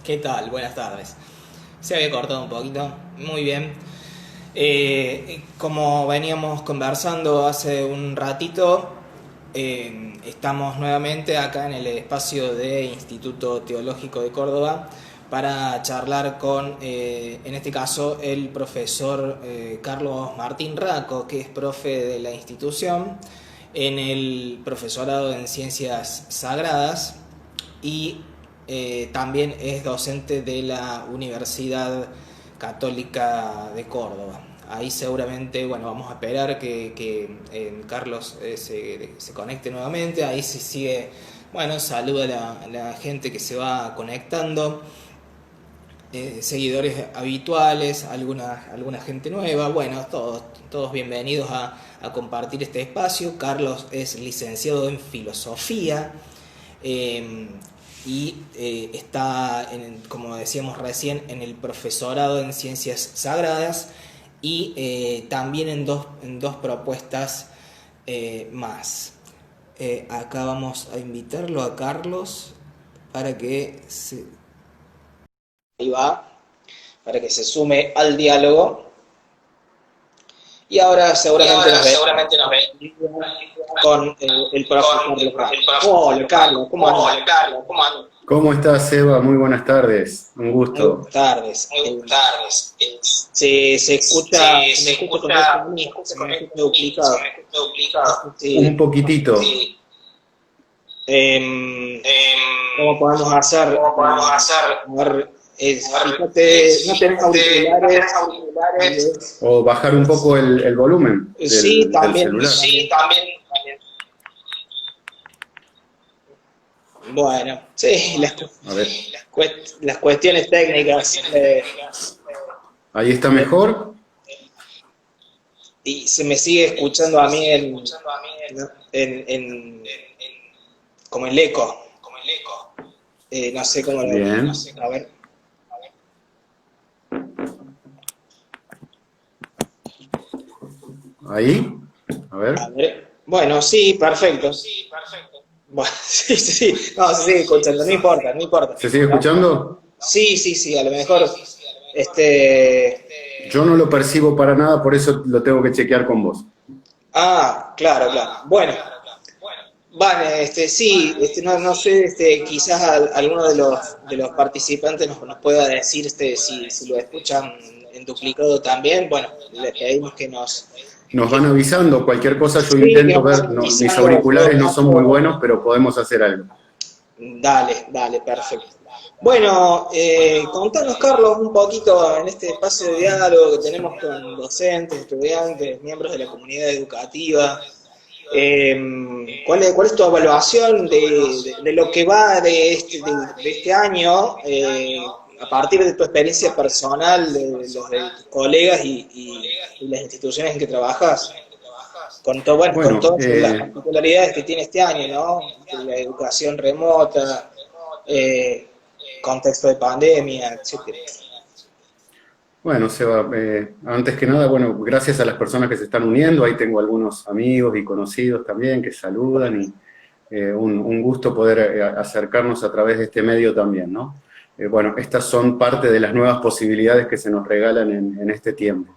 ¿Qué tal? Buenas tardes. Se había cortado un poquito. Muy bien. Como veníamos conversando hace un ratito, estamos nuevamente acá en el espacio de Instituto Teológico de Córdoba para charlar con, en este caso, el profesor Carlos Martín Raco, que es profe de la institución en el profesorado en Ciencias Sagradas y también es docente de la Universidad Católica de Córdoba. Ahí seguramente, bueno, vamos a esperar que Carlos se conecte nuevamente. Ahí se sigue, bueno, saluda a la gente que se va conectando, seguidores habituales, alguna gente nueva. Bueno, todos bienvenidos a compartir este espacio. Carlos es licenciado en Filosofía. Está, como decíamos recién, en el profesorado en Ciencias Sagradas y también en dos propuestas más. Acá vamos a invitarlo a Carlos para que ahí va, para que se sume al diálogo. Y ahora seguramente nos ve con el profesor Carlos. Hola Carlos, ¿cómo andas? ¿Cómo estás, Eva? Muy buenas tardes, un gusto. Buenas tardes. Se escucha, se escucha duplicado. Sí. Un poquitito. ¿Cómo podemos hacer? A ver, fíjate, no tenés auriculares. O bajar un poco el volumen del celular. Sí, también. Bueno, sí, las cuestiones técnicas. Ahí está mejor. Y se me sigue escuchando a mí como el eco. No sé cómo lo... Bien. A ver. Ahí. A ver. Bueno, sí, perfecto. Bueno, sí. No, se sigue escuchando, no importa. ¿Se sigue escuchando? Sí, a lo mejor, Yo no lo percibo para nada, por eso lo tengo que chequear con vos. Ah, claro. Bueno, vale, sí, no sé, quizás alguno de los participantes nos pueda decir, si lo escuchan en duplicado también. Bueno, les pedimos que Nos van avisando, cualquier cosa yo intento ver, mis auriculares no son muy buenos, pero podemos hacer algo. Dale, perfecto. Bueno, contanos, Carlos, un poquito en este espacio de diálogo que tenemos con docentes, estudiantes, miembros de la comunidad educativa. ¿Cuál es tu evaluación de lo que va de este año, a partir de tu experiencia personal, de los de tus colegas y las instituciones en que trabajas? Con todas las particularidades que tiene este año, ¿no? La educación remota, contexto de pandemia, etcétera. Bueno, Seba, antes que nada, bueno, gracias a las personas que se están uniendo, ahí tengo algunos amigos y conocidos también que saludan y un gusto poder acercarnos a través de este medio también, ¿no? Bueno, estas son parte de las nuevas posibilidades que se nos regalan en este tiempo.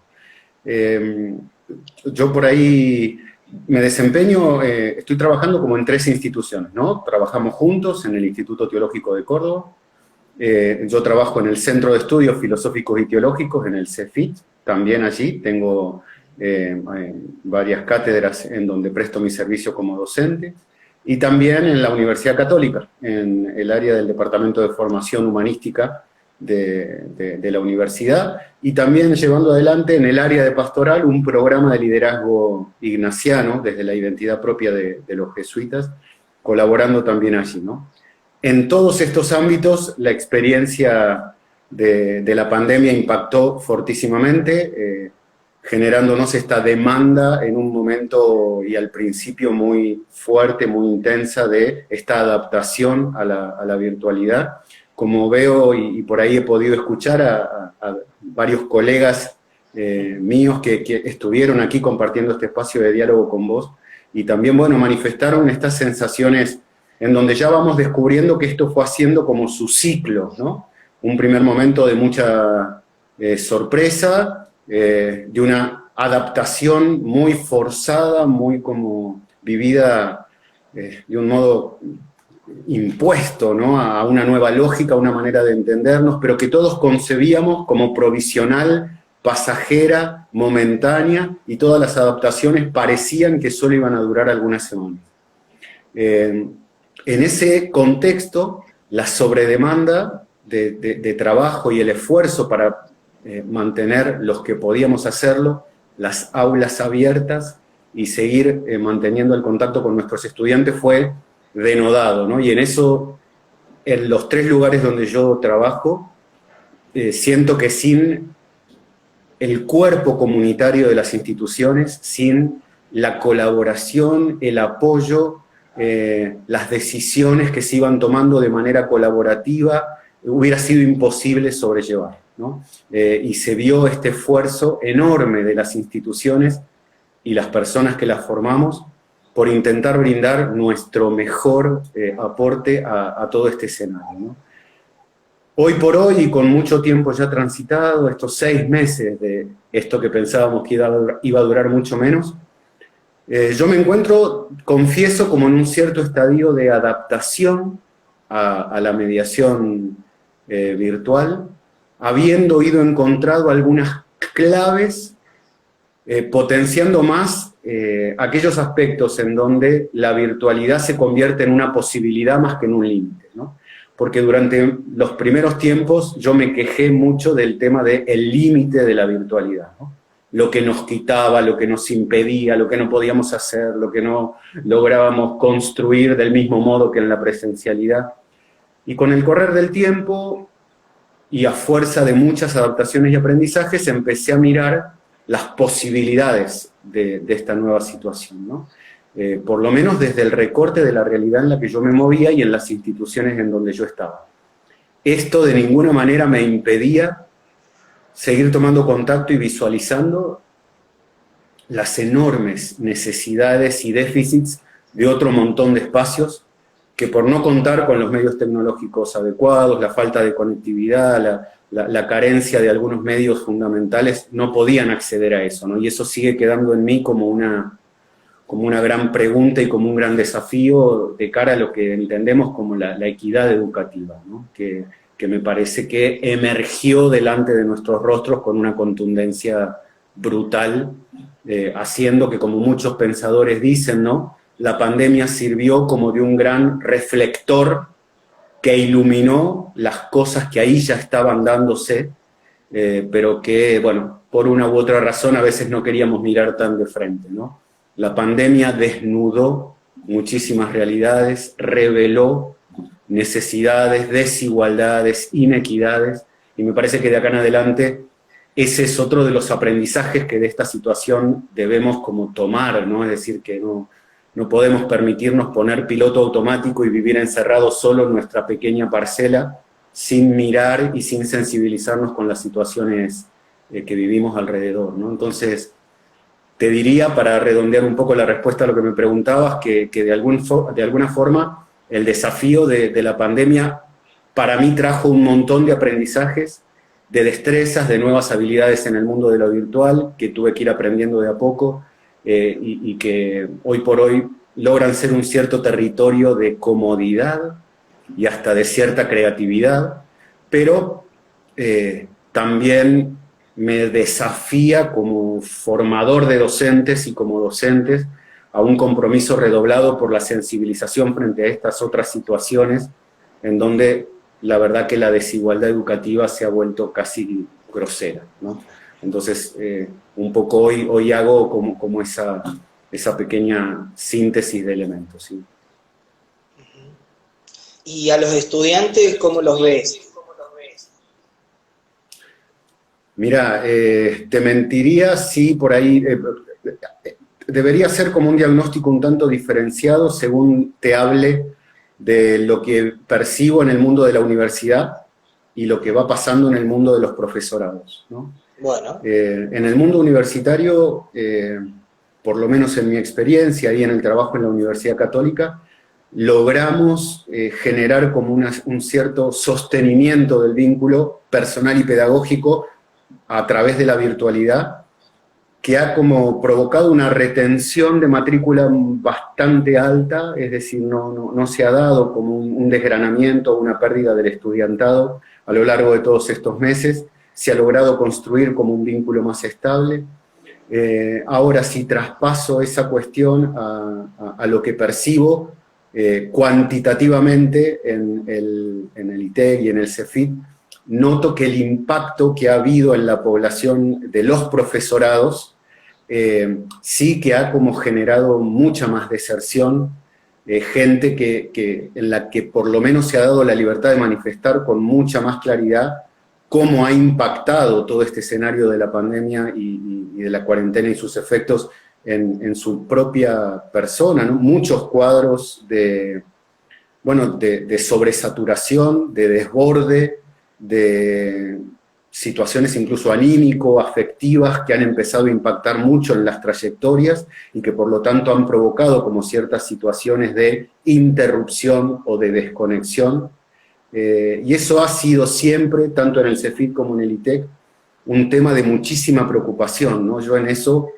Yo por ahí me desempeño, estoy trabajando como en 3 instituciones, ¿no? Trabajamos juntos en el Instituto Teológico de Córdoba. Yo trabajo en el Centro de Estudios Filosóficos y Teológicos, en el CEFIT, también allí tengo varias cátedras en donde presto mi servicio como docente, y también en la Universidad Católica, en el área del Departamento de Formación Humanística de la universidad, y también llevando adelante en el área de pastoral un programa de liderazgo ignaciano, desde la identidad propia de los jesuitas, colaborando también allí, ¿no? En todos estos ámbitos, la experiencia de la pandemia impactó fortísimamente, generándonos esta demanda en un momento y al principio muy fuerte, muy intensa, de esta adaptación a la virtualidad. Como veo y por ahí he podido escuchar a varios colegas míos que estuvieron aquí compartiendo este espacio de diálogo con vos, y también, bueno, manifestaron estas sensaciones en donde ya vamos descubriendo que esto fue haciendo como su ciclo, ¿no? un primer momento de mucha sorpresa, de una adaptación muy forzada, muy como vivida de un modo impuesto, ¿no? A una nueva lógica, a una manera de entendernos, pero que todos concebíamos como provisional, pasajera, momentánea, y todas las adaptaciones parecían que solo iban a durar algunas semanas. En ese contexto, la sobredemanda de trabajo y el esfuerzo para mantener los que podíamos hacerlo, las aulas abiertas y seguir manteniendo el contacto con nuestros estudiantes fue denodado, ¿no? Y en eso, en los 3 lugares donde yo trabajo, siento que sin el cuerpo comunitario de las instituciones, sin la colaboración, el apoyo, las decisiones que se iban tomando de manera colaborativa, hubiera sido imposible sobrellevar, ¿no? Y se vio este esfuerzo enorme de las instituciones y las personas que las formamos por intentar brindar nuestro mejor aporte a todo este escenario, ¿no? Hoy por hoy, y con mucho tiempo ya transitado, estos 6 meses de esto que pensábamos que iba a durar mucho menos, yo me encuentro, confieso, como en un cierto estadio de adaptación a la mediación virtual, habiendo ido encontrado algunas claves, potenciando más aquellos aspectos en donde la virtualidad se convierte en una posibilidad más que en un límite, ¿no? Porque durante los primeros tiempos yo me quejé mucho del tema del límite de la virtualidad, ¿no? Lo que nos quitaba, lo que nos impedía, lo que no podíamos hacer, lo que no lográbamos construir del mismo modo que en la presencialidad. Y con el correr del tiempo, y a fuerza de muchas adaptaciones y aprendizajes, empecé a mirar las posibilidades de esta nueva situación, ¿no? Por lo menos desde el recorte de la realidad en la que yo me movía y en las instituciones en donde yo estaba. Esto de ninguna manera me impedía seguir tomando contacto y visualizando las enormes necesidades y déficits de otro montón de espacios que, por no contar con los medios tecnológicos adecuados, la falta de conectividad, la carencia de algunos medios fundamentales, no podían acceder a eso, ¿no? Y eso sigue quedando en mí como una gran pregunta y como un gran desafío de cara a lo que entendemos como la equidad educativa, ¿no? Que me parece que emergió delante de nuestros rostros con una contundencia brutal, haciendo que, como muchos pensadores dicen, ¿no?, la pandemia sirvió como de un gran reflector que iluminó las cosas que ahí ya estaban dándose, pero que, bueno, por una u otra razón a veces no queríamos mirar tan de frente, ¿no? La pandemia desnudó muchísimas realidades, reveló necesidades, desigualdades, inequidades, y me parece que de acá en adelante ese es otro de los aprendizajes que de esta situación debemos como tomar, ¿no? Es decir, que no podemos permitirnos poner piloto automático y vivir encerrados solo en nuestra pequeña parcela, sin mirar y sin sensibilizarnos con las situaciones que vivimos alrededor, ¿no? Entonces, te diría, para redondear un poco la respuesta a lo que me preguntabas, que de alguna forma el desafío de la pandemia para mí trajo un montón de aprendizajes, de destrezas, de nuevas habilidades en el mundo de lo virtual, que tuve que ir aprendiendo de a poco, y que hoy por hoy logran ser un cierto territorio de comodidad y hasta de cierta creatividad, pero también me desafía como formador de docentes y como docentes a un compromiso redoblado por la sensibilización frente a estas otras situaciones en donde la verdad que la desigualdad educativa se ha vuelto casi grosera, ¿no? Entonces, un poco hoy hago como esa pequeña síntesis de elementos, ¿sí? ¿Y a los estudiantes cómo los ves? Mira, te mentiría si por ahí... debería ser como un diagnóstico un tanto diferenciado según te hable de lo que percibo en el mundo de la universidad y lo que va pasando en el mundo de los profesorados, ¿no? Bueno. En el mundo universitario, por lo menos en mi experiencia y en el trabajo en la Universidad Católica, logramos generar como un cierto sostenimiento del vínculo personal y pedagógico a través de la virtualidad, que ha como provocado una retención de matrícula bastante alta, es decir, no se ha dado como un desgranamiento o una pérdida del estudiantado a lo largo de todos estos meses, se ha logrado construir como un vínculo más estable. Ahora, si traspaso esa cuestión a lo que percibo cuantitativamente en el ITEC y en el CEFIT, noto que el impacto que ha habido en la población de los profesorados sí que ha como generado mucha más deserción, gente en la que por lo menos se ha dado la libertad de manifestar con mucha más claridad cómo ha impactado todo este escenario de la pandemia y de la cuarentena y sus efectos en su propia persona, ¿no? Muchos cuadros de sobresaturación, de desborde, de situaciones incluso anímico-afectivas que han empezado a impactar mucho en las trayectorias y que por lo tanto han provocado como ciertas situaciones de interrupción o de desconexión. Y eso ha sido siempre, tanto en el CEFIT como en el ITEC, un tema de muchísima preocupación, ¿no? Yo en eso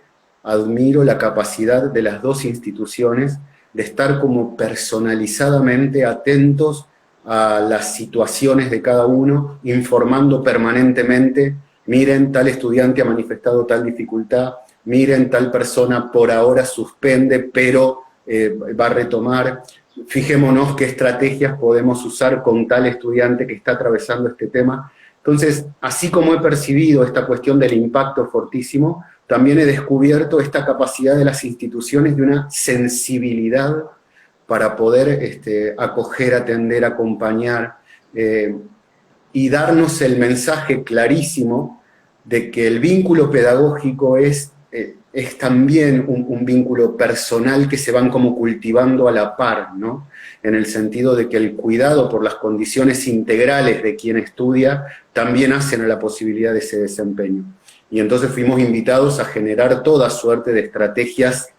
admiro la capacidad de las dos instituciones de estar como personalizadamente atentos a las situaciones de cada uno, informando permanentemente, miren, tal estudiante ha manifestado tal dificultad, miren, tal persona por ahora suspende, pero va a retomar, fijémonos qué estrategias podemos usar con tal estudiante que está atravesando este tema. Entonces, así como he percibido esta cuestión del impacto fortísimo, también he descubierto esta capacidad de las instituciones de una sensibilidad para poder acoger, atender, acompañar y darnos el mensaje clarísimo de que el vínculo pedagógico es también un vínculo personal que se van como cultivando a la par, ¿no? En el sentido de que el cuidado por las condiciones integrales de quien estudia también hacen a la posibilidad de ese desempeño. Y entonces fuimos invitados a generar toda suerte de estrategias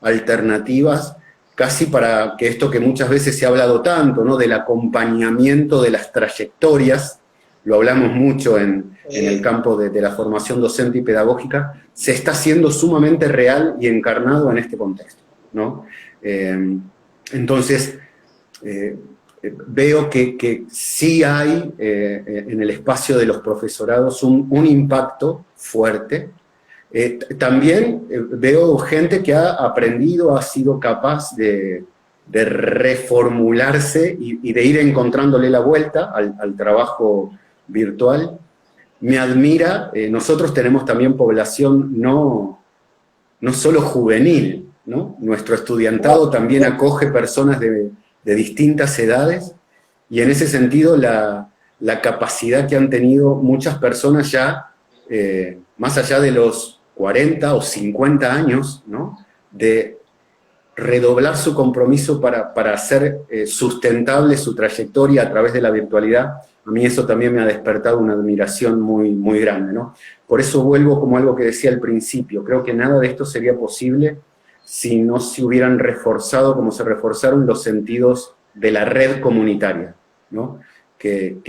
alternativas, casi para que esto que muchas veces se ha hablado tanto, ¿no? Del acompañamiento de las trayectorias, lo hablamos mucho en el campo de la formación docente y pedagógica, se está haciendo sumamente real y encarnado en este contexto, ¿no? Entonces, veo que sí hay en el espacio de los profesorados un impacto fuerte. También veo gente que ha aprendido, ha sido capaz de reformularse y de ir encontrándole la vuelta al trabajo virtual. Me admira, nosotros tenemos también población no solo juvenil, ¿no? Nuestro estudiantado también acoge personas de distintas edades, y en ese sentido la capacidad que han tenido muchas personas ya, más allá de los 40 o 50 años, ¿no? De redoblar su compromiso para hacer sustentable su trayectoria a través de la virtualidad. A mí eso también me ha despertado una admiración muy, muy grande, ¿no? Por eso vuelvo como algo que decía al principio, creo que nada de esto sería posible si no se hubieran reforzado como se reforzaron los sentidos de la red comunitaria, ¿no? Que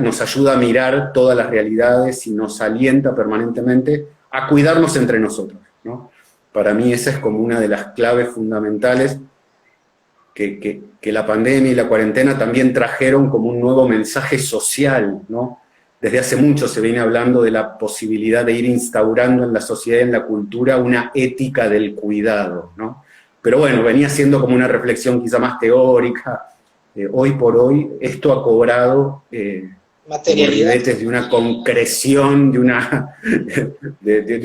nos ayuda a mirar todas las realidades y nos alienta permanentemente a cuidarnos entre nosotros, ¿no? Para mí esa es como una de las claves fundamentales que la pandemia y la cuarentena también trajeron como un nuevo mensaje social, ¿no? Desde hace mucho se viene hablando de la posibilidad de ir instaurando en la sociedad y en la cultura una ética del cuidado, ¿no? Pero bueno, venía siendo como una reflexión quizá más teórica. Hoy por hoy esto ha cobrado ribetes de una concreción, de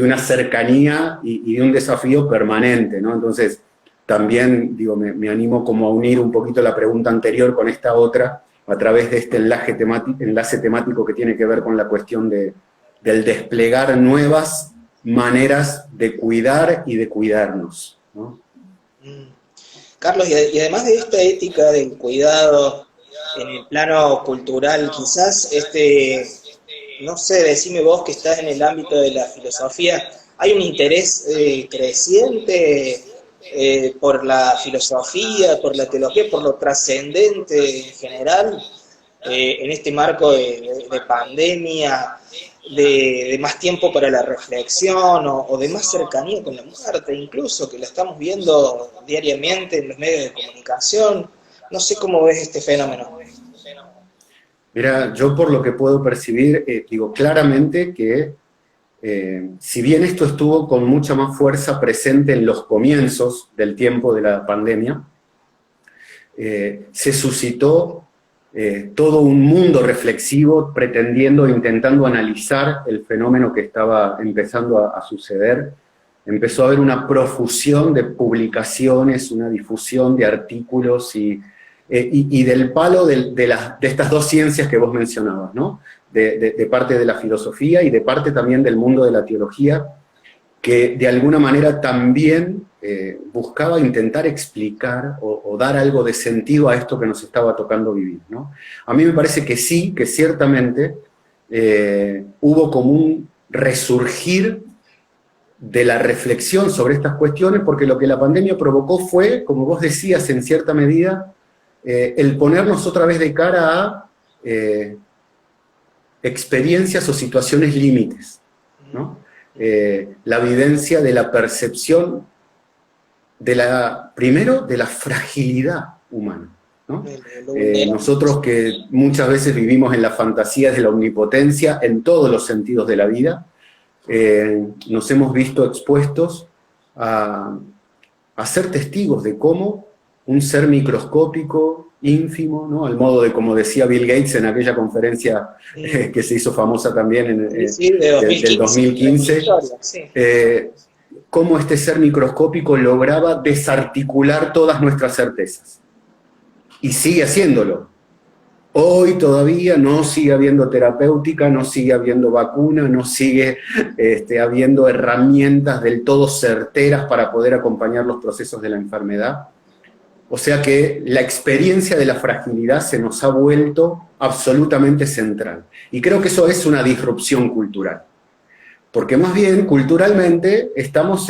una cercanía y de un desafío permanente, ¿no? Entonces, también, digo, me animo como a unir un poquito la pregunta anterior con esta otra, a través de este enlace temático que tiene que ver con la cuestión del desplegar nuevas maneras de cuidar y de cuidarnos, ¿no? Carlos, y además de esta ética del cuidado en el plano cultural, quizás, no sé, decime vos que estás en el ámbito de la filosofía, ¿hay un interés creciente por la filosofía, por la teología, por lo trascendente en general, en este marco de pandemia, de más tiempo para la reflexión o de más cercanía con la muerte, incluso, que la estamos viendo diariamente en los medios de comunicación. No sé cómo ves este fenómeno. Mira, yo por lo que puedo percibir, digo claramente que si bien esto estuvo con mucha más fuerza presente en los comienzos del tiempo de la pandemia, se suscitó todo un mundo reflexivo pretendiendo, intentando analizar el fenómeno que estaba empezando a suceder. Empezó a haber una profusión de publicaciones, una difusión de artículos y del palo de estas dos ciencias que vos mencionabas, ¿no? De parte de la filosofía y de parte también del mundo de la teología, que de alguna manera también buscaba intentar explicar o dar algo de sentido a esto que nos estaba tocando vivir, ¿no? A mí me parece que sí, que ciertamente hubo como un resurgir de la reflexión sobre estas cuestiones, porque lo que la pandemia provocó fue, como vos decías en cierta medida, el ponernos otra vez de cara a experiencias o situaciones límites, ¿no? La vivencia de la percepción primero de la fragilidad humana, ¿no? Nosotros que muchas veces vivimos en la fantasía de la omnipotencia en todos los sentidos de la vida, nos hemos visto expuestos a ser testigos de cómo un ser microscópico, ínfimo, ¿no? Al modo de, como decía Bill Gates en aquella conferencia que se hizo famosa también del 2015, cómo este ser microscópico lograba desarticular todas nuestras certezas. Y sigue haciéndolo. Hoy todavía no sigue habiendo terapéutica, no sigue habiendo vacuna, no sigue habiendo herramientas del todo certeras para poder acompañar los procesos de la enfermedad. O sea que la experiencia de la fragilidad se nos ha vuelto absolutamente central. Y creo que eso es una disrupción cultural. Porque más bien, culturalmente, estamos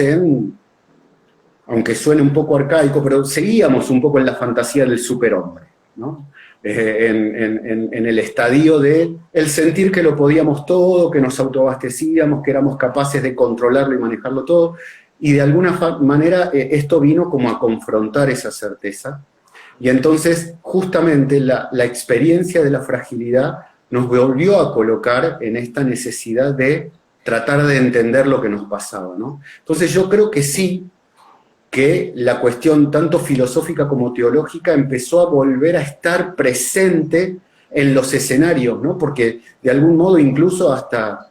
aunque suene un poco arcaico, pero seguíamos un poco en la fantasía del superhombre, ¿no? En el estadio de el sentir que lo podíamos todo, que nos autoabastecíamos, que éramos capaces de controlarlo y manejarlo todo. Y de alguna manera esto vino como a confrontar esa certeza. Y entonces justamente la experiencia de la fragilidad nos volvió a colocar en esta necesidad de tratar de entender lo que nos pasaba, ¿no? Entonces yo creo que sí, que la cuestión tanto filosófica como teológica empezó a volver a estar presente en los escenarios, ¿no? Porque de algún modo incluso hasta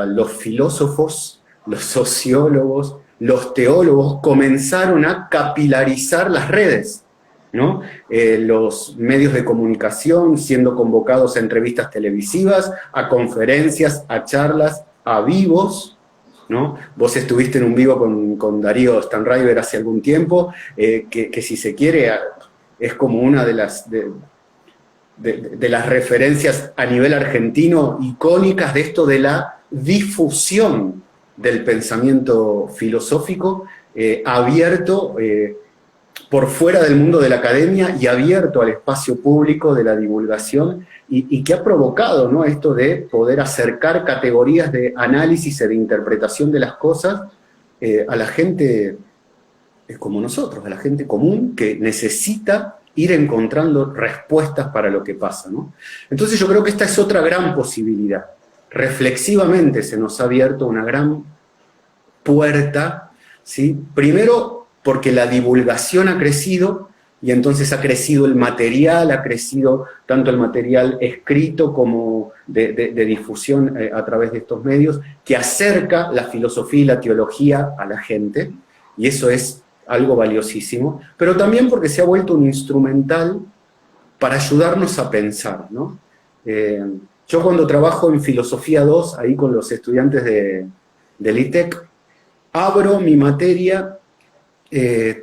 los filósofos, los sociólogos, los teólogos comenzaron a capilarizar las redes, ¿no? Los medios de comunicación siendo convocados a entrevistas televisivas, a conferencias, a charlas, a vivos, ¿no? Vos estuviste en un vivo con Darío Stanraiver hace algún tiempo, que si se quiere es como una de las referencias a nivel argentino icónicas de esto de la difusión del pensamiento filosófico, abierto por fuera del mundo de la academia y abierto al espacio público de la divulgación, y que ha provocado, ¿no?, esto de poder acercar categorías de análisis y de interpretación de las cosas a la gente como nosotros, a la gente común que necesita ir encontrando respuestas para lo que pasa, ¿no? Entonces yo creo que esta es otra gran posibilidad. Reflexivamente se nos ha abierto una gran puerta, ¿sí? Primero porque la divulgación ha crecido, y entonces ha crecido el material, ha crecido tanto el material escrito como de difusión a través de estos medios, que acerca la filosofía y la teología a la gente, y eso es algo valiosísimo, pero también porque se ha vuelto un instrumental para ayudarnos a pensar, ¿no? Yo cuando trabajo en Filosofía 2, ahí con los estudiantes del ITEC, abro mi materia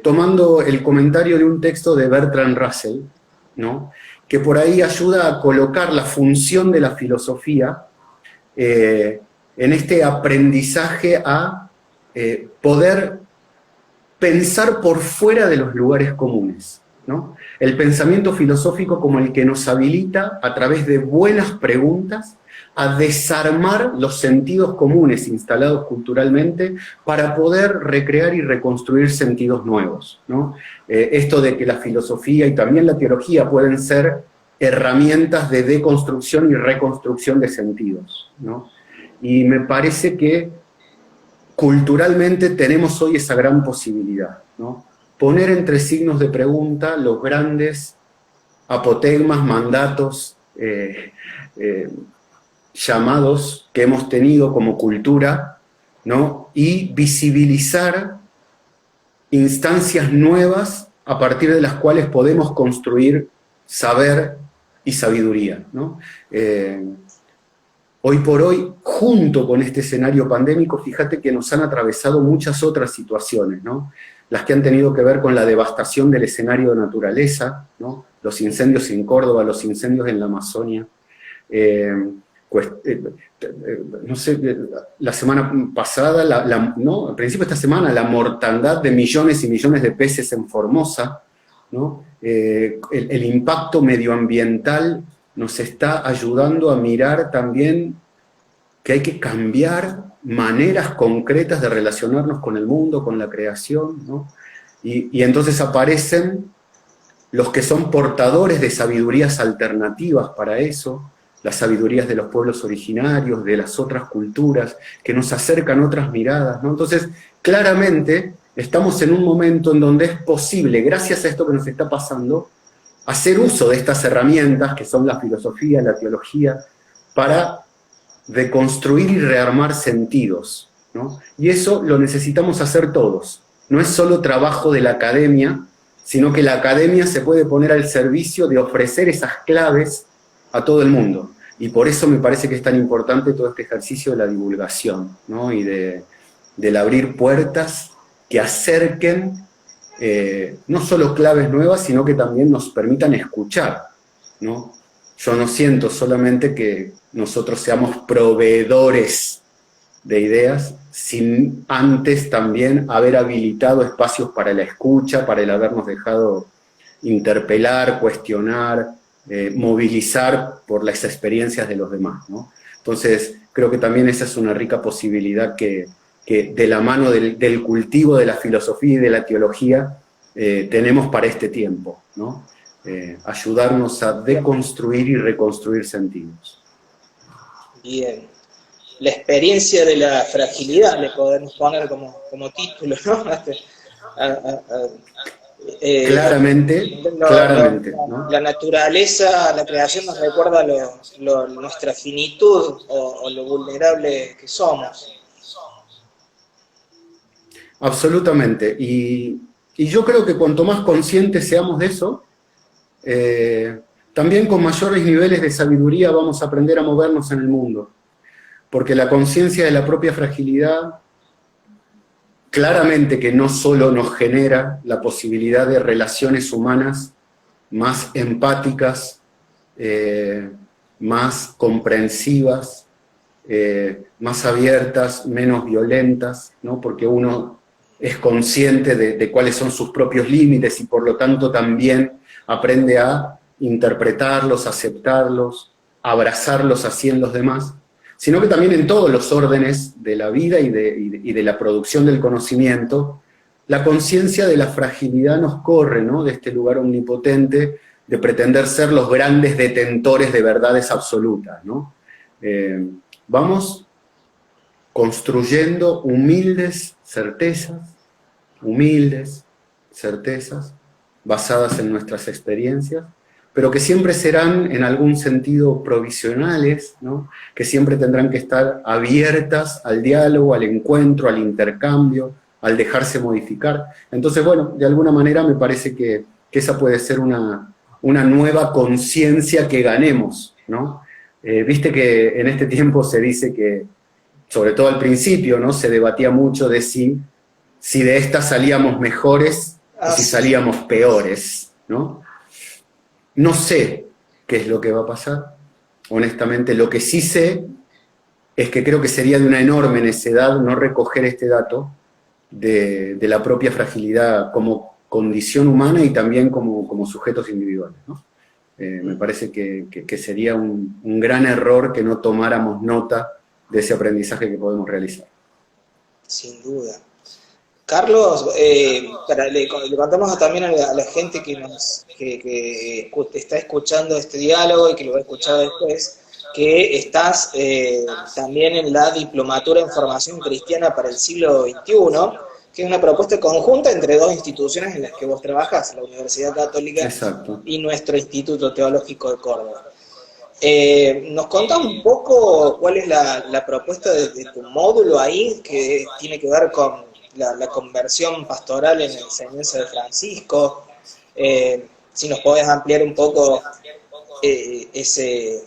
tomando el comentario de un texto de Bertrand Russell, ¿no?, que por ahí ayuda a colocar la función de la filosofía en este aprendizaje a poder pensar por fuera de los lugares comunes, ¿no? El pensamiento filosófico como el que nos habilita, a través de buenas preguntas, a desarmar los sentidos comunes instalados culturalmente para poder recrear y reconstruir sentidos nuevos, ¿no? Esto de que la filosofía y también la teología pueden ser herramientas de deconstrucción y reconstrucción de sentidos, ¿no? Y me parece que culturalmente tenemos hoy esa gran posibilidad, ¿no? Poner entre signos de pregunta los grandes apotegmas, mandatos, llamados que hemos tenido como cultura, ¿no? Y visibilizar instancias nuevas a partir de las cuales podemos construir saber y sabiduría, ¿no? Hoy por hoy, junto con este escenario pandémico, fíjate que nos han atravesado muchas otras situaciones, ¿no? Las que han tenido que ver con la devastación del escenario de naturaleza, ¿no? Los incendios en Córdoba, los incendios en la Amazonia, no sé, la semana pasada, ¿no? Al principio de esta semana, la mortandad de millones y millones de peces en Formosa, ¿no? El impacto medioambiental nos está ayudando a mirar también que hay que cambiar maneras concretas de relacionarnos con el mundo, con la creación, ¿no? Y entonces aparecen los que son portadores de sabidurías alternativas para eso, las sabidurías de los pueblos originarios, de las otras culturas, que nos acercan otras miradas, ¿no? Entonces, claramente, estamos en un momento en donde es posible, gracias a esto que nos está pasando, hacer uso de estas herramientas, que son la filosofía, la teología, para deconstruir y rearmar sentidos, ¿no? Y eso lo necesitamos hacer todos. No es solo trabajo de la academia, sino que la academia se puede poner al servicio de ofrecer esas claves a todo el mundo. Y por eso me parece que es tan importante todo este ejercicio de la divulgación, ¿no? Y del abrir puertas que acerquen no solo claves nuevas, sino que también nos permitan escuchar, ¿no? Yo no siento solamente que nosotros seamos proveedores de ideas, sin antes también haber habilitado espacios para la escucha, para el habernos dejado interpelar, cuestionar, movilizar por las experiencias de los demás, ¿no? Entonces, creo que también esa es una rica posibilidad que de la mano del cultivo de la filosofía y de la teología tenemos para este tiempo, ¿no? Ayudarnos a deconstruir y reconstruir sentidos. Bien. La experiencia de la fragilidad le podemos poner como título, ¿no? Claramente, ¿no? La naturaleza, la creación nos recuerda nuestra finitud o lo vulnerable que somos. Absolutamente. Y yo creo que cuanto más conscientes seamos de eso, también con mayores niveles de sabiduría vamos a aprender a movernos en el mundo. Porque la conciencia de la propia fragilidad, claramente que no solo nos genera la posibilidad de relaciones humanas más empáticas, más comprensivas, más abiertas, menos violentas, ¿no? Porque uno es consciente de cuáles son sus propios límites y por lo tanto también aprende a interpretarlos, aceptarlos, abrazarlos así en los demás, sino que también en todos los órdenes de la vida y de la producción del conocimiento, la conciencia de la fragilidad nos corre, ¿no? De este lugar omnipotente, de pretender ser los grandes detentores de verdades absolutas, ¿no? Vamos construyendo humildes certezas basadas en nuestras experiencias, pero que siempre serán en algún sentido provisionales, ¿no? Que siempre tendrán que estar abiertas al diálogo, al encuentro, al intercambio, al dejarse modificar. Entonces, bueno, de alguna manera me parece que esa puede ser una nueva conciencia que ganemos, ¿no? Viste que en este tiempo se dice que, sobre todo al principio, ¿no? Se debatía mucho de si de esta salíamos mejores o si salíamos peores, ¿no? No sé qué es lo que va a pasar, honestamente. Lo que sí sé es que creo que sería de una enorme necedad no recoger este dato de la propia fragilidad como condición humana y también como sujetos individuales, ¿no? Me parece que sería un gran error que no tomáramos nota de ese aprendizaje que podemos realizar. Sin duda. Carlos, le contamos también a la gente que está escuchando este diálogo y que lo va a escuchar después, que estás también en la Diplomatura en Formación Cristiana para el siglo XXI, que es una propuesta conjunta entre dos instituciones en las que vos trabajás, la Universidad Católica Exacto. y nuestro Instituto Teológico de Córdoba. ¿Nos contás un poco cuál es la propuesta de tu módulo ahí, que tiene que ver con la conversión pastoral en la enseñanza de Francisco? Si nos podés ampliar un poco ese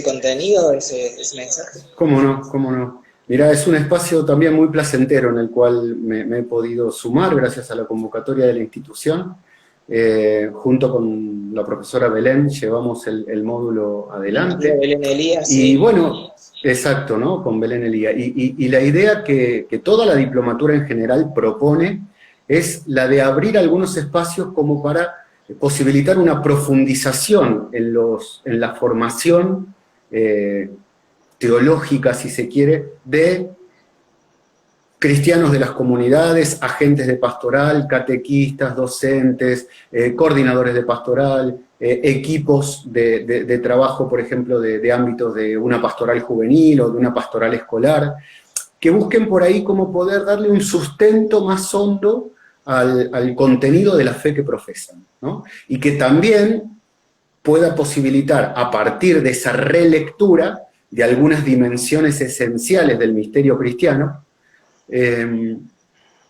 contenido, ese mensaje. ¿Cómo no? ¿Cómo no? Mirá, es un espacio también muy placentero en el cual me he podido sumar gracias a la convocatoria de la institución. Junto con la profesora Belén llevamos el módulo adelante. Belén Elías, y sí. Bueno, exacto, ¿no? Con Belén Elías. Y la idea que toda la diplomatura en general propone es la de abrir algunos espacios como para posibilitar una profundización en la formación teológica, si se quiere, de cristianos de las comunidades, agentes de pastoral, catequistas, docentes, coordinadores de pastoral, equipos de trabajo, por ejemplo, de ámbitos de una pastoral juvenil o de una pastoral escolar, que busquen por ahí cómo poder darle un sustento más hondo al contenido de la fe que profesan, ¿no? Y que también pueda posibilitar, a partir de esa relectura de algunas dimensiones esenciales del misterio cristiano,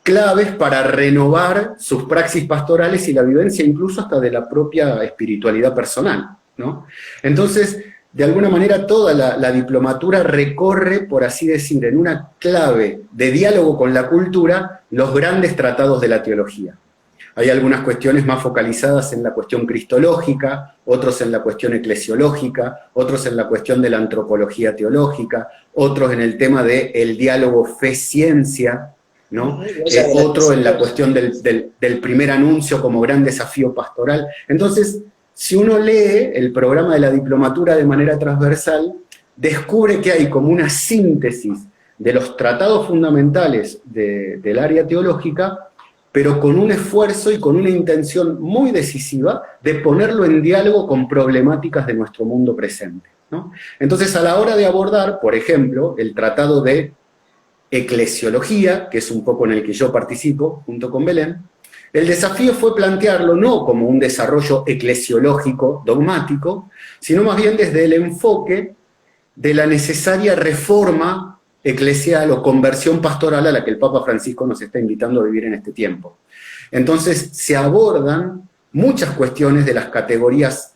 claves para renovar sus praxis pastorales y la vivencia incluso hasta de la propia espiritualidad personal, ¿no? Entonces, de alguna manera toda la diplomatura recorre, por así decir, en una clave de diálogo con la cultura, los grandes tratados de la teología. Hay algunas cuestiones más focalizadas en la cuestión cristológica, otros en la cuestión eclesiológica, otros en la cuestión de la antropología teológica, otros en el tema del diálogo fe-ciencia, ¿no? Otro en la cuestión del primer anuncio como gran desafío pastoral. Entonces, si uno lee el programa de la diplomatura de manera transversal, descubre que hay como una síntesis de los tratados fundamentales del área teológica, pero con un esfuerzo y con una intención muy decisiva de ponerlo en diálogo con problemáticas de nuestro mundo presente, ¿no? Entonces, a la hora de abordar, por ejemplo, el tratado de eclesiología, que es un poco en el que yo participo junto con Belén, el desafío fue plantearlo no como un desarrollo eclesiológico dogmático, sino más bien desde el enfoque de la necesaria reforma eclesial o conversión pastoral a la que el Papa Francisco nos está invitando a vivir en este tiempo. Entonces se abordan muchas cuestiones de las categorías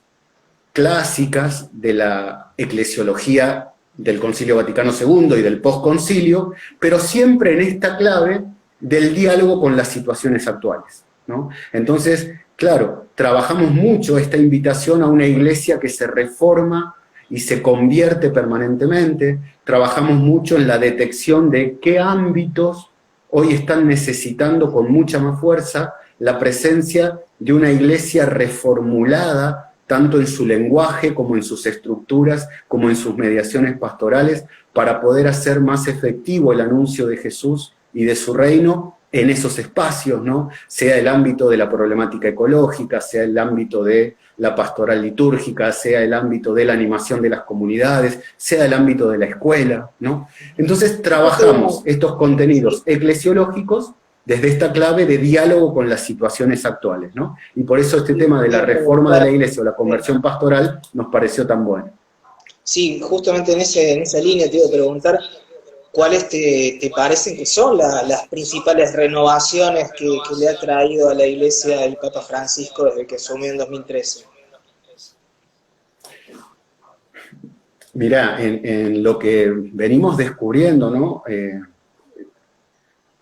clásicas de la eclesiología del Concilio Vaticano II y del postconcilio, pero siempre en esta clave del diálogo con las situaciones actuales, ¿no? Entonces, claro, trabajamos mucho esta invitación a una iglesia que se reforma y se convierte permanentemente. Trabajamos mucho en la detección de qué ámbitos hoy están necesitando con mucha más fuerza la presencia de una iglesia reformulada, tanto en su lenguaje como en sus estructuras, como en sus mediaciones pastorales, para poder hacer más efectivo el anuncio de Jesús y de su reino en esos espacios, ¿no? Sea el ámbito de la problemática ecológica, sea el ámbito de la pastoral litúrgica, sea el ámbito de la animación de las comunidades, sea el ámbito de la escuela, ¿no? Entonces trabajamos estos contenidos eclesiológicos desde esta clave de diálogo con las situaciones actuales, ¿no? Y por eso este tema de la reforma de la iglesia o la conversión pastoral nos pareció tan bueno. Sí, justamente en esa línea te iba a preguntar, ¿cuáles te parecen que son las principales renovaciones que le ha traído a la Iglesia el Papa Francisco desde que asumió en 2013? Mirá, en lo que venimos descubriendo, ¿no?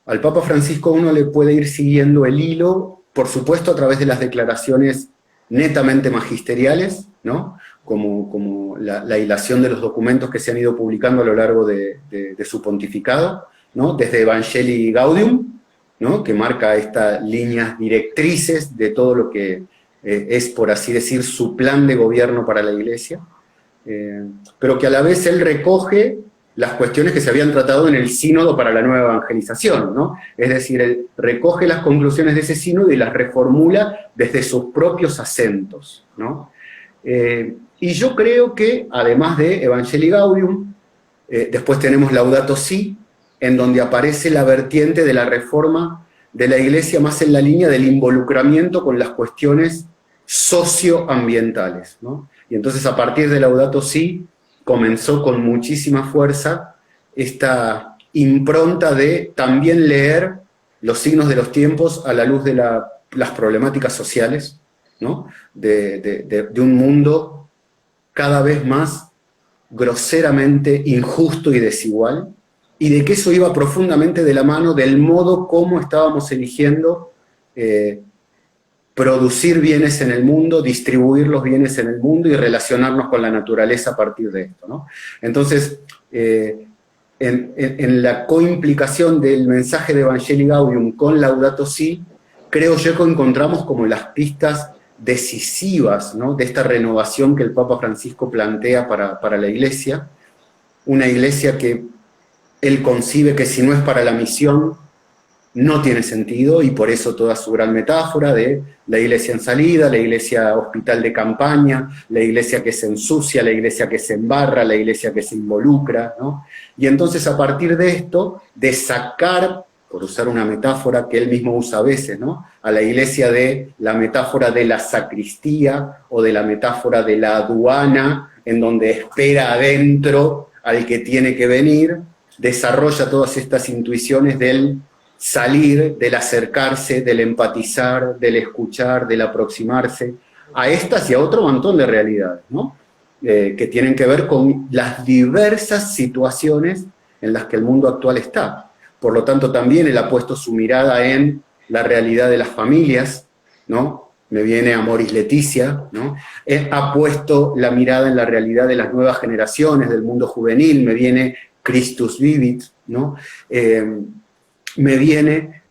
Al Papa Francisco uno le puede ir siguiendo el hilo, por supuesto a través de las declaraciones netamente magisteriales, ¿no? Como la hilación de los documentos que se han ido publicando a lo largo de su pontificado, ¿no? Desde Evangelii Gaudium, ¿no? Que marca estas líneas directrices de todo lo que es, por así decir, su plan de gobierno para la Iglesia, pero que a la vez él recoge las cuestiones que se habían tratado en el sínodo para la nueva evangelización, ¿no? Es decir, él recoge las conclusiones de ese sínodo y las reformula desde sus propios acentos, ¿no? Y yo creo que, además de Evangelii Gaudium, después tenemos Laudato Si, en donde aparece la vertiente de la reforma de la Iglesia más en la línea del involucramiento con las cuestiones socioambientales, ¿no? Y entonces a partir de Laudato Si comenzó con muchísima fuerza esta impronta de también leer los signos de los tiempos a la luz de las problemáticas sociales, ¿no? De un mundo cada vez más groseramente injusto y desigual, y de que eso iba profundamente de la mano del modo como estábamos eligiendo producir bienes en el mundo, distribuir los bienes en el mundo y relacionarnos con la naturaleza a partir de esto, ¿no? Entonces, en la coimplicación del mensaje de Evangelii Gaudium con Laudato Si, creo yo que encontramos como las pistas decisivas, ¿no? De esta renovación que el Papa Francisco plantea para la Iglesia, una Iglesia que él concibe que si no es para la misión, no tiene sentido, y por eso toda su gran metáfora de la iglesia en salida, la iglesia hospital de campaña, la iglesia que se ensucia, la iglesia que se embarra, la iglesia que se involucra, ¿no? Y entonces a partir de esto, de sacar, por usar una metáfora que él mismo usa a veces, ¿no? A la iglesia de la metáfora de la sacristía o de la metáfora de la aduana, en donde espera adentro al que tiene que venir, desarrolla todas estas intuiciones del salir, del acercarse, del empatizar, del escuchar, del aproximarse a estas y a otro montón de realidades, ¿no? Que tienen que ver con las diversas situaciones en las que el mundo actual está. Por lo tanto, también él ha puesto su mirada en la realidad de las familias, ¿no? Me viene Amoris Laetitia, ¿no? Él ha puesto la mirada en la realidad de las nuevas generaciones, del mundo juvenil, me viene Christus Vivit, ¿no? Me viene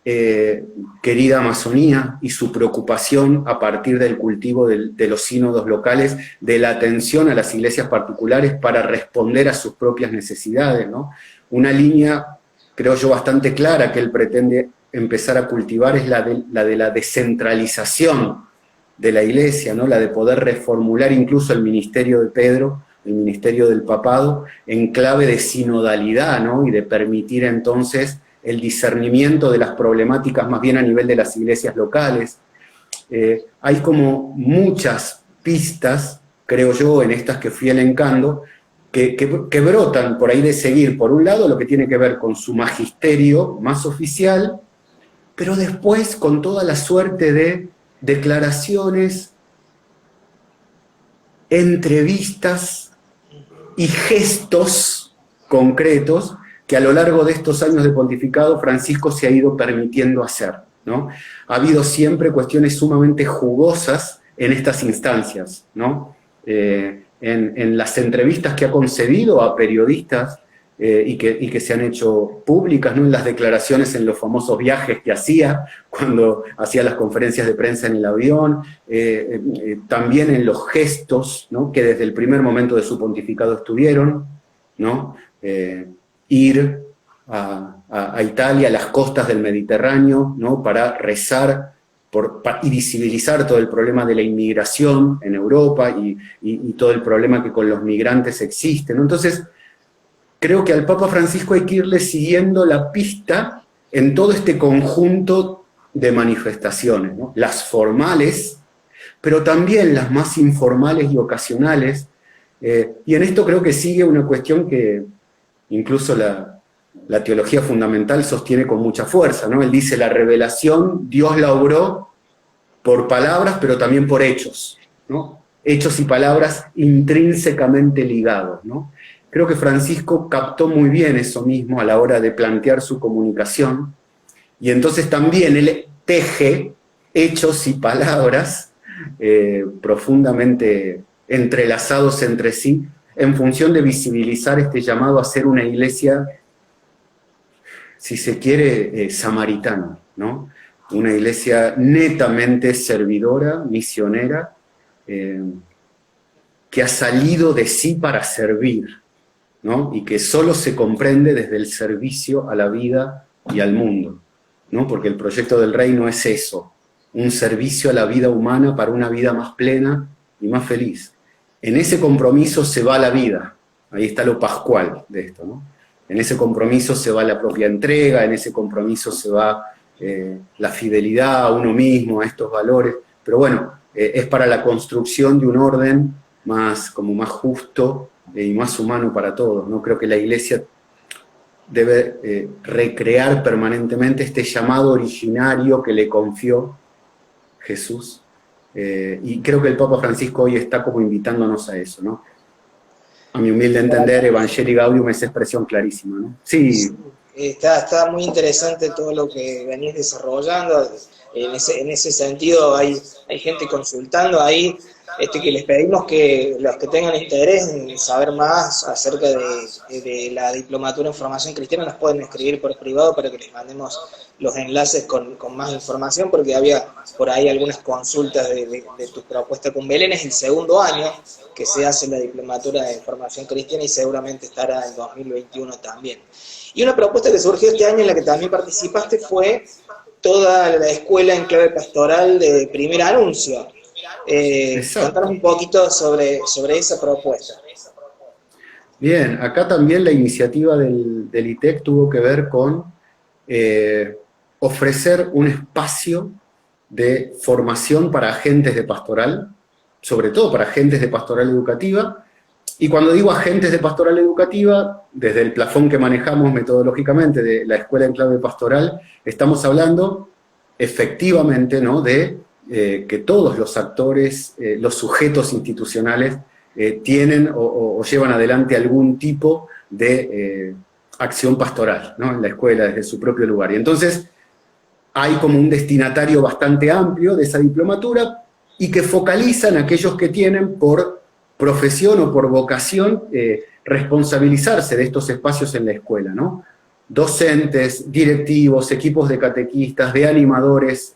Querida Amazonía y su preocupación a partir del cultivo de los sínodos locales, de la atención a las iglesias particulares para responder a sus propias necesidades, ¿no? Una línea, creo yo, bastante clara que él pretende empezar a cultivar es la de la descentralización de la Iglesia, ¿no? La de poder reformular incluso el ministerio de Pedro, el ministerio del papado, en clave de sinodalidad, ¿no? Y de permitir entonces el discernimiento de las problemáticas más bien a nivel de las iglesias locales. Hay como muchas pistas, creo yo, en estas que fui elencando, que brotan por ahí de seguir, por un lado, lo que tiene que ver con su magisterio más oficial, pero después con toda la suerte de declaraciones, entrevistas y gestos concretos que a lo largo de estos años de pontificado Francisco se ha ido permitiendo hacer, ¿no? Ha habido siempre cuestiones sumamente jugosas en estas instancias, ¿no? En las entrevistas que ha concedido a periodistas y que se han hecho públicas, ¿no? En las declaraciones, en los famosos viajes que hacía, cuando hacía las conferencias de prensa en el avión, también en los gestos, ¿no? Que desde el primer momento de su pontificado estuvieron, ¿no? Ir a Italia, a las costas del Mediterráneo, ¿no? Para rezar y visibilizar todo el problema de la inmigración en Europa y todo el problema que con los migrantes existe, ¿no? Entonces, creo que al Papa Francisco hay que irle siguiendo la pista en todo este conjunto de manifestaciones, ¿no? Las formales, pero también las más informales y ocasionales, y en esto creo que sigue una cuestión que incluso la teología fundamental sostiene con mucha fuerza, ¿no? Él dice, la revelación Dios la obró por palabras, pero también por hechos, ¿no? Hechos y palabras intrínsecamente ligados, ¿no? Creo que Francisco captó muy bien eso mismo a la hora de plantear su comunicación, y entonces también él teje hechos y palabras profundamente entrelazados entre sí, en función de visibilizar este llamado a ser una iglesia si se quiere, samaritana, ¿no? Una iglesia netamente servidora, misionera, que ha salido de sí para servir, ¿no? Y que solo se comprende desde el servicio a la vida y al mundo, ¿no? Porque el proyecto del reino es eso, un servicio a la vida humana para una vida más plena y más feliz. En ese compromiso se va la vida, ahí está lo pascual de esto, ¿no? En ese compromiso se va la propia entrega, en ese compromiso se va la fidelidad a uno mismo, a estos valores, pero bueno, es para la construcción de un orden más justo y más humano para todos, ¿no? Creo que la Iglesia debe recrear permanentemente este llamado originario que le confió Jesús, y creo que el Papa Francisco hoy está como invitándonos a eso, ¿no? A mi humilde entender, Evangelii Gaudium es expresión clarísima, ¿no? Sí. Está muy interesante todo lo que venís desarrollando. En ese sentido hay gente consultando ahí, que les pedimos que los que tengan interés en saber más acerca de la diplomatura en formación cristiana nos pueden escribir por privado para que les mandemos los enlaces con más información, porque había por ahí algunas consultas de tu propuesta con Belén. Es el segundo año que se hace la diplomatura en formación cristiana y seguramente estará en 2021 también. Y una propuesta que surgió este año en la que también participaste fue toda la escuela en clave pastoral de primer anuncio. Contanos un poquito sobre esa propuesta. Bien, acá también la iniciativa del ITEC tuvo que ver con ofrecer un espacio de formación para agentes de pastoral, sobre todo para agentes de pastoral educativa. Y cuando digo agentes de pastoral educativa, desde el plafón que manejamos metodológicamente de la escuela en clave pastoral, estamos hablando efectivamente, ¿no?, de que todos los actores, los sujetos institucionales, tienen o llevan adelante algún tipo de acción pastoral, ¿no?, en la escuela, desde su propio lugar. Y entonces hay como un destinatario bastante amplio de esa diplomatura y que focalizan aquellos que tienen por profesión o por vocación responsabilizarse de estos espacios en la escuela, ¿no? Docentes, directivos, equipos de catequistas, de animadores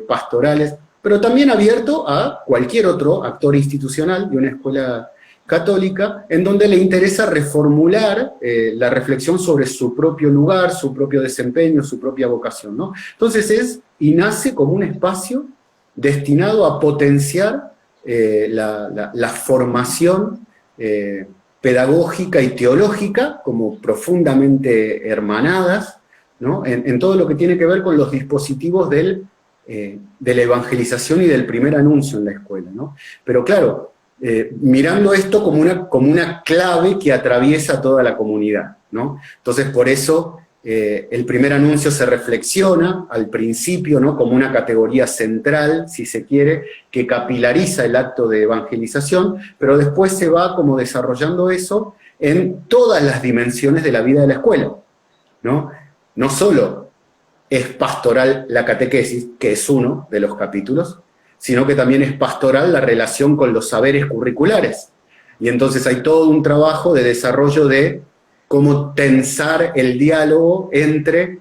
pastorales, pero también abierto a cualquier otro actor institucional de una escuela católica, en donde le interesa reformular la reflexión sobre su propio lugar, su propio desempeño, su propia vocación, ¿no? Entonces nace como un espacio destinado a potenciar la formación pedagógica y teológica, como profundamente hermanadas, ¿no?, en todo lo que tiene que ver con los dispositivos de la evangelización y del primer anuncio en la escuela, ¿no? Pero claro, mirando esto como una clave que atraviesa toda la comunidad, ¿no? Entonces, por eso el primer anuncio se reflexiona al principio, ¿no?, como una categoría central, si se quiere, que capilariza el acto de evangelización, pero después se va como desarrollando eso en todas las dimensiones de la vida de la escuela, ¿no? No solo es pastoral la catequesis, que es uno de los capítulos, sino que también es pastoral la relación con los saberes curriculares. Y entonces hay todo un trabajo de desarrollo de cómo tensar el diálogo entre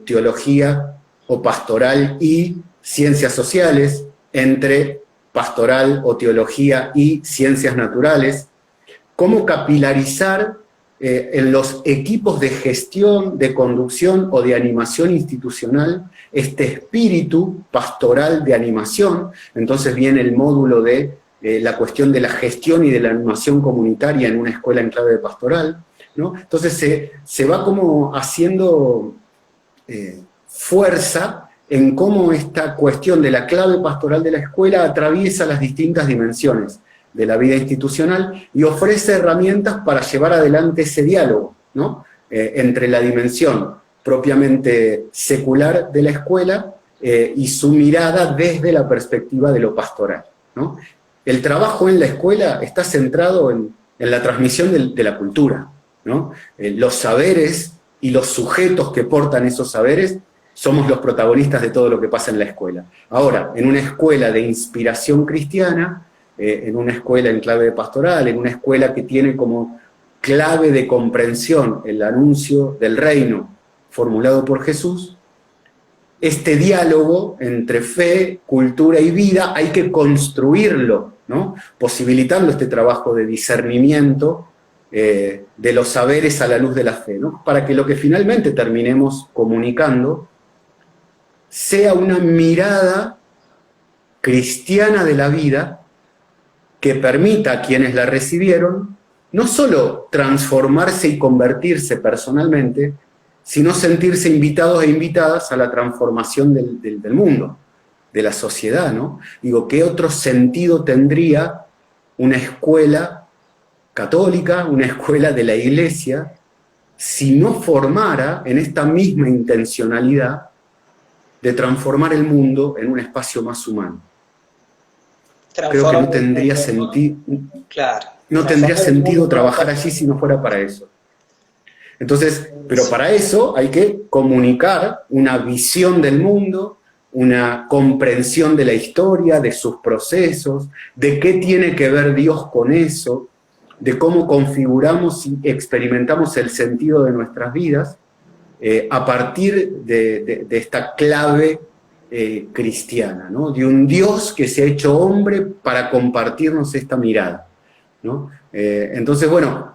teología o pastoral y ciencias sociales, entre pastoral o teología y ciencias naturales, cómo capilarizar en los equipos de gestión, de conducción o de animación institucional este espíritu pastoral de animación. Entonces viene el módulo de la cuestión de la gestión y de la animación comunitaria en una escuela en clave de pastoral, ¿no? Entonces se va como haciendo fuerza en cómo esta cuestión de la clave pastoral de la escuela atraviesa las distintas dimensiones de la vida institucional y ofrece herramientas para llevar adelante ese diálogo, ¿no?, entre la dimensión propiamente secular de la escuela y su mirada desde la perspectiva de lo pastoral, ¿no? El trabajo en la escuela está centrado en la transmisión de la cultura, ¿no? Los saberes y los sujetos que portan esos saberes somos los protagonistas de todo lo que pasa en la escuela. Ahora, en una escuela de inspiración cristiana, en una escuela en clave de pastoral, en una escuela que tiene como clave de comprensión el anuncio del reino formulado por Jesús, este diálogo entre fe, cultura y vida hay que construirlo, ¿no? Posibilitando este trabajo de discernimiento de los saberes a la luz de la fe, ¿no? Para que lo que finalmente terminemos comunicando sea una mirada cristiana de la vida que permita a quienes la recibieron no solo transformarse y convertirse personalmente, sino sentirse invitados e invitadas a la transformación del mundo, de la sociedad, ¿no? Digo, ¿qué otro sentido tendría una escuela católica, una escuela de la Iglesia, si no formara en esta misma intencionalidad de transformar el mundo en un espacio más humano? Creo que no tendría sentido, claro, no tendría sentido trabajar allí si no fuera para eso. Entonces, pero para eso hay que comunicar una visión del mundo, una comprensión de la historia, de sus procesos, de qué tiene que ver Dios con eso, de cómo configuramos y experimentamos el sentido de nuestras vidas a partir de esta clave cristiana, ¿no? De un Dios que se ha hecho hombre para compartirnos esta mirada, ¿no? Entonces, bueno,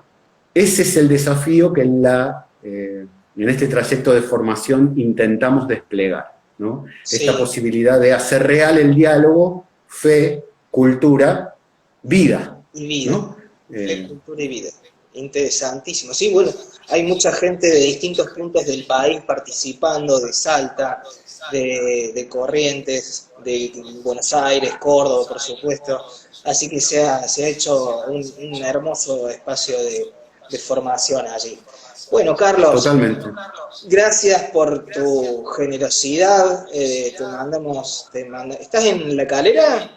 ese es el desafío que en este trayecto de formación intentamos desplegar, ¿no? Sí. Esta posibilidad de hacer real el diálogo, fe, cultura, vida. Y vida, ¿no? Fe, cultura y vida. Interesantísimo. Sí, bueno, hay mucha gente de distintos puntos del país participando, de Salta, de Corrientes, de Buenos Aires, Córdoba, por supuesto. Así que se ha hecho un hermoso espacio de formación allí. Bueno, Carlos, totalmente. Gracias por tu generosidad. ¿Estás en La Calera?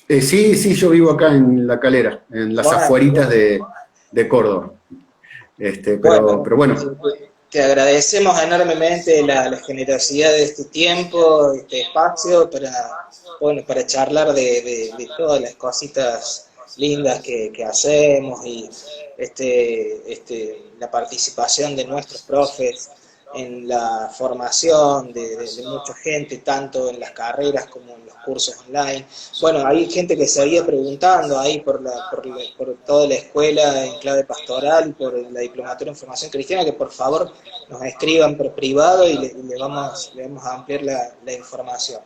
Sí, yo vivo acá en La Calera, en las afueritas de Córdoba. Pero bueno. Te agradecemos enormemente la generosidad de este tiempo, este espacio, para charlar de todas las cositas lindas que hacemos y la participación de nuestros profes en la formación de mucha gente, tanto en las carreras como en los cursos online. Bueno, hay gente que se había preguntando ahí por toda la escuela en clave pastoral, por la diplomatura en formación cristiana, que por favor nos escriban por privado y le vamos a ampliar la información.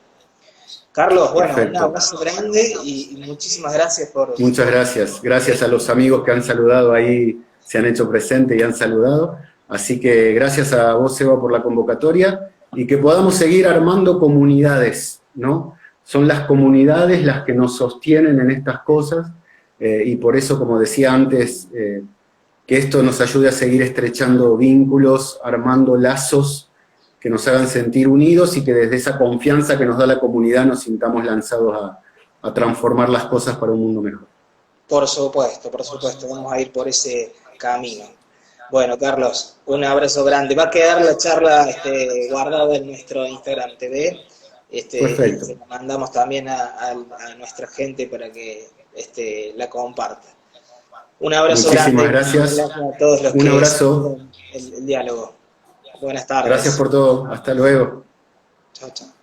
Carlos, bueno, perfecto. Un abrazo grande y muchísimas gracias por... Muchas gracias. Gracias a los amigos que han saludado ahí, se han hecho presentes y han saludado. Así que gracias a vos, Eva, por la convocatoria y que podamos seguir armando comunidades, ¿no? Son las comunidades las que nos sostienen en estas cosas y por eso, como decía antes, que esto nos ayude a seguir estrechando vínculos, armando lazos que nos hagan sentir unidos y que desde esa confianza que nos da la comunidad nos sintamos lanzados a transformar las cosas para un mundo mejor. Por supuesto, vamos a ir por ese camino. Bueno, Carlos, un abrazo grande. Va a quedar la charla guardada en nuestro Instagram TV. Perfecto. Se la mandamos también a nuestra gente para que la comparta. Un abrazo grande. Muchísimas gracias. A todos los un abrazo. El diálogo. Buenas tardes. Gracias por todo. Hasta luego. Chao, chao.